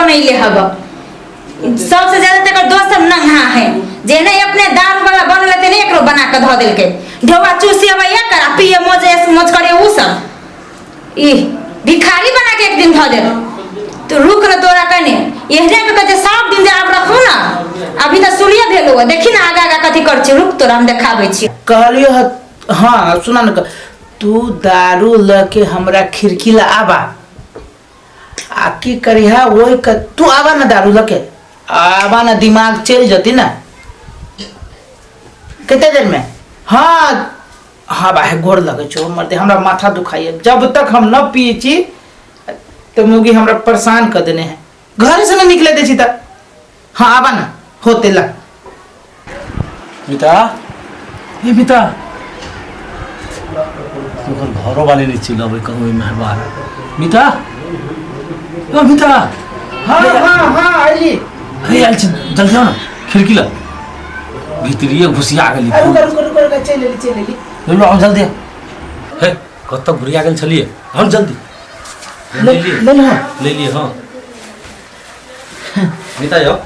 बनैले हब। सबसे ज्यादा तक दोस्त सब नंगा है जे नहीं अपने दारू वाला बनले ते नहीं एकरो बना के ध देल के ढेवा चूसी अब या करा पिए मौज करे उ सब ई भिखारी बना के एक दिन ध दे। तो रुक न तोरा कने एहने के कते सब दिन जे आप रखू ना अभी त सूर्य भेलो देखी ना आगा आगा कथि कर छी रुक तोरा हम देखाबै छी। कहलियो हां सुना न तू दारू लेके हमरा खिड़की ला आबा आ की करिहा ओई क तू आबा ना दारू लेके आबा ना दिमाग चल जती ना कितने देर में। हाँ हाँ भाई गोड़ लगे छो मरते हमरा माथा दुखाइए जब तक हम न पिए छी तो मुगी हमरा परेशान कर देने हैं घर से न निकले दे छी त। हाँ आबा ना होते ला मिता ए मिता तोहर घरो वाले नहीं चिल्लाबे कहू मेहमान मिता ओ मिता। हाँ हाँ हाँ आइए अरे आइल जल्दी आओ ना खिड़की ला भीतरिए घुसिया गेली। रुको चल ले लो आओ जल्दी हे कत घुरिया गेल छलिए हम जल्दी ले लिए हां मिता जाओ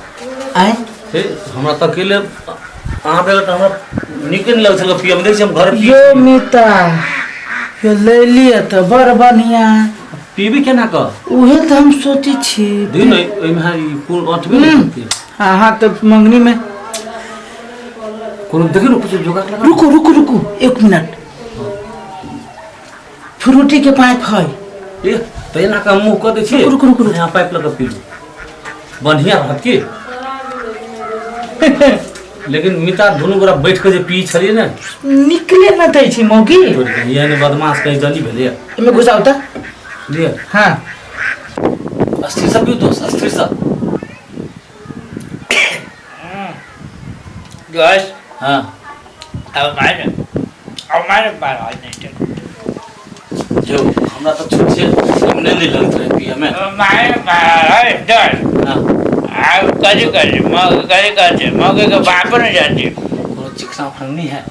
आए हे हमरा त अकेले अहाँ पे हमरा निकल लग छल पिए में देख हम घर यो मिता यो ले लिए त बड़ बढ़िया पीबी केना क उहे त हम सोची छी दिन ओइ में ई पूर्ण अटबे नहीं। हां हां त मंगनी में कोनो देखि न कुछ जोगाड़ लगा। रुको 1 मिनट फ्रूटी के पाइप है ए तैना का मुंह क दे छी रुको यहां पाइप लगा पी लो बढ़िया रहत की लेकिन मिता दोनों गोरा बैठ के जे पी छलिए ना निकले न दै छी मौगी ये ने बदमाश कहीं जल्दी भेले एमे घुसाओ त लिए। हां अस्थिर सब क्यों दोस्त अस्थिर सब गैस हां अब मारे बार आज नहीं जो हमरा तो छूट से हमने नहीं लगत रहे पिए में मारे बार डर हां अब करी मौके के बाप न जाती कोनो चिकना फंगनी है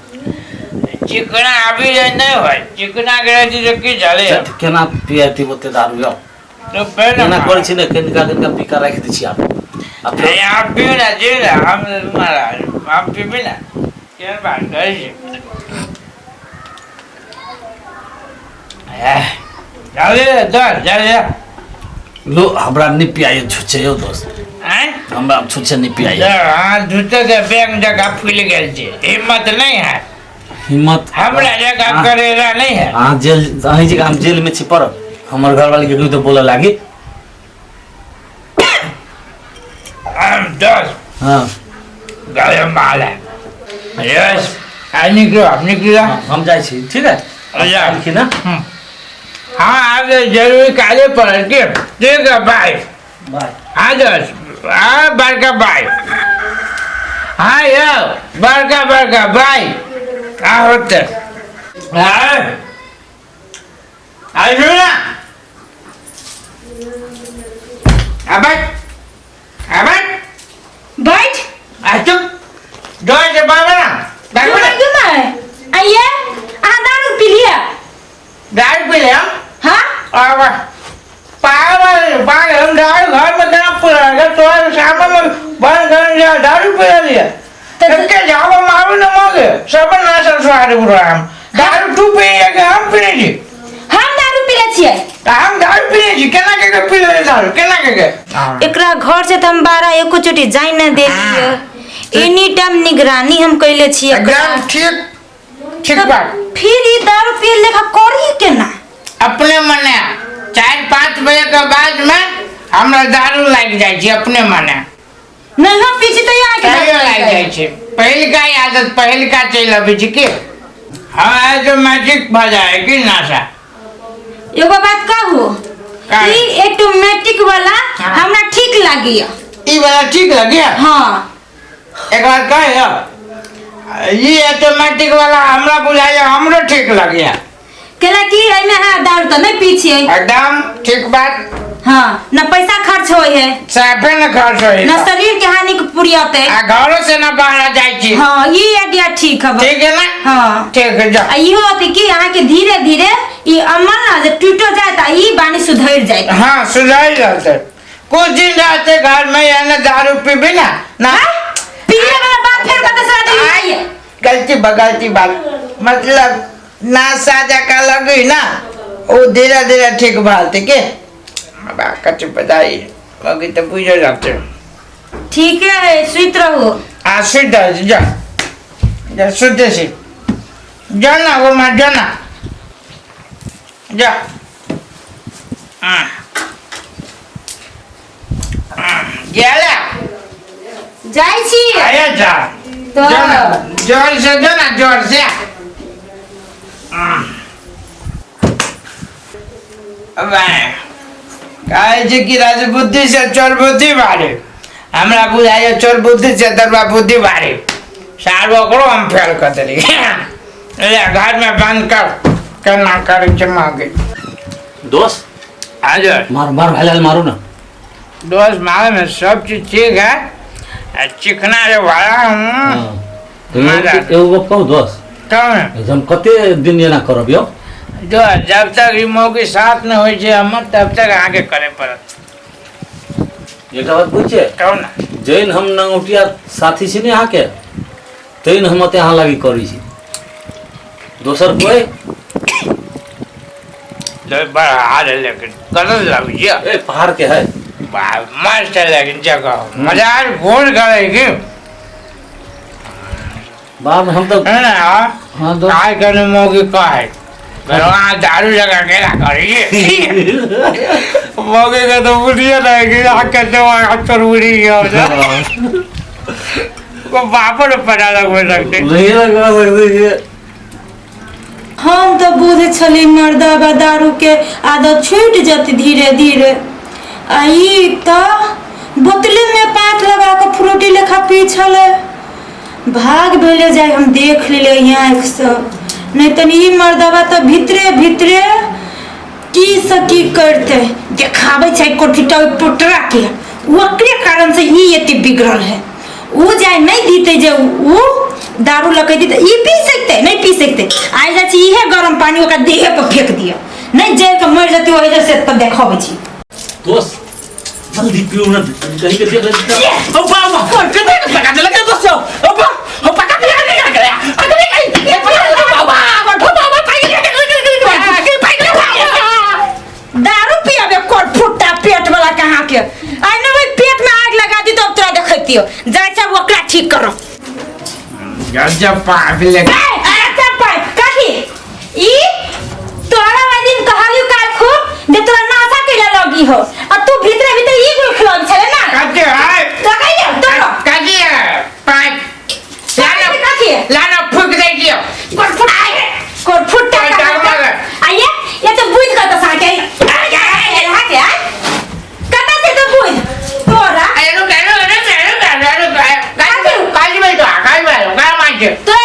चिकना अभी नहीं है चिकना के की चले केना पियाती बोते दारू यो तो पहले केना कर छी ने केनका पीका राख दै छी आप आप भी ना जे हम मारा आप भी ना क्या बात कर छी जा लो हमरा नहीं पियाए छुछे यो दोस्त हैं हमरा छुछे नहीं पियाए हां जूते के बैग जगह फूल गेल छे हिम्मत नहीं है हिम्मत हमरा जगह करेला नहीं है। हां जेल अही जगह हम जेल में छी पर हमर घर वाले के तो बोले लागी हम दस हां गाय माला यस आई निकलो हम जाय छी ठीक है अच्छा लिखी ना हाँ आगे जरूरी काले पर के ठीक है बाय बाय हाँ दस हाँ बड़का बाय हाँ यार बड़का बाय हाँ होते हाँ आई सुना अब बैठ चुप डोर से बाबा ना क्यों आइए आ दारू पी लिया दारू पी ले हां और पागल हम दारू घर में देना पड़ा तो सामने में बंद कर दिया दारू पी लिया के जाओ मारो न मगे सब ना संस्कार प्रोग्राम दारू तू पिए के हम पिए जी हम दारू पी ले छिए हम दारू पिए जी केना के पी ले दारू केना के एकरा घर से त हम 12 एको चोटी जाई न देलिए एनी टाइम निगरानी हम कइले छिए एकदम ठीक बात फिर ई दारू पी लेखा करी केना अपने मने 4-5 बजे के बाद में हमरा दारू लग जाय छी अपने मने नहीं हम पीछे तो यहाँ के लग जाय छी पहल का आदत पहल का चल अभी छी के हां जो मैजिक बजाए कि नासा एगो बात कहू ई ऑटोमेटिक वाला हमरा ठीक लागिया ई वाला ठीक लगे हां एक बार कहे ये ऑटोमेटिक वाला हमरा बुझाया हमरो ठीक लगे केला की एमे हां दारू त नहीं पी छिए एकदम ठीक बात हां ना पैसा खर्च होय है साफे न खर्च होई ना शरीर के हानि के पुरियते आ घर से न बाहर जाय छी हां ई आइडिया ठीक है ठीक है ना हां ठीक है जा इहो होती कि अहाँ के धीरे धीरे ई अमल ना जे टूटो जाए त ई बानी सुधर जाए हां सुधार जाते कुछ दिन रहते घर में या ना दारू पी भी ना पिए वाला बात फिर कत से आई है गलती बात मतलब ना साजा का लगी ना वो धीरे धीरे ठीक भालते के कच्चे बताई लगी तो पूछो जाते ठीक है स्वीत रहो सुध जा जा शुद्ध से जाना वो मत जाना जा गेला जाई छी आया जा तो जोर से जाना जोर से काहे जे की राज बुद्धि से चोर बुद्धि बारे हमरा बुझाइए चोर बुद्धि से दरबा बुद्धि बारे सारो करो हम फेल कर दे ले घर में बंद कर करना कर जमा गई दोस्त आज मार मार भाई मारो ना दोस्त मारे में सब चीज ठीक है चिकना जो वाला मजा। एगो गप कहू दोस्त कौन हम कते दिन एना करब यो जो जब तक ई मौके साथ न होई छे हम तब तक आगे करे पड़त एकटा बात पूछे कौन जैन हम नंगोटिया साथी छी ने अहाँ के तैन हम ते अहाँ लागी करी छी दोसर कोई ले बड़ा हाल है लेकिन गलत लग गया ए पहाड़ के है मस्त है लेकिन जगह मजा आ घूर करेगी बाद में हम तो है ना हाँ दोस्त काय करने मौके का है घरवा दारू लगा के ना करिए मौके का तो बुढ़िया रहेगी आके तो चोर बुढ़ी हो जा को बापर पड़ा लगवे सकते नहीं लगा सकते ये हम तो बुझे छली मर्दाबा दारू के आदत छूट जाती धीरे धीरे आई तो बोतले में पाथ लगा के फ्रूटी लेखा पी छले भाग भेले जाए हम देख ले यहाँ से नहीं तो ई मर्दाबा तो भीतरे भीतरे की सकी करते देखावे छै कोठीटा टोटरा के ओकरे कारण से ई एते बिगड़ल है वो जाए नहीं दीते जे वो दारू लगे दी ई पी सकते नहीं पी सकते आई जा छी इहे गरम पानी ओकरा देह पर फेंक दिया नहीं जेल के मर जती ओहि से तब देखावे छी दोस्त जल्दी पियो ना कहीं के देख ले ओ बाबा के देख पका दे लगे दोस्तों ओ पका दे लगे अरे बाबा दारू पियाबे कोट फुट्टा पेट वाला कहाँ के आई न भाई पेट में आग लगा दी तो अब तोरा देखतियो जाय सब ओकरा ठीक करो गजब पाप लगे अरे सब पाई काकी ई तोरा वाली दिन कहलियो काल खूब जे तोरा नासा केला लगी हो और तू भीतर भीतर ई गुल खिलान छले ना काटे है लगाइए तोरो काटे पाइप काकी लाना फूक दे दियो कोट फुट्टा कोट फुट्टा आइए ये तो बुझ का तो साके आ गया कता से तो बुझ तोरा अरे नो काली भाई तो काली भाई का मार तो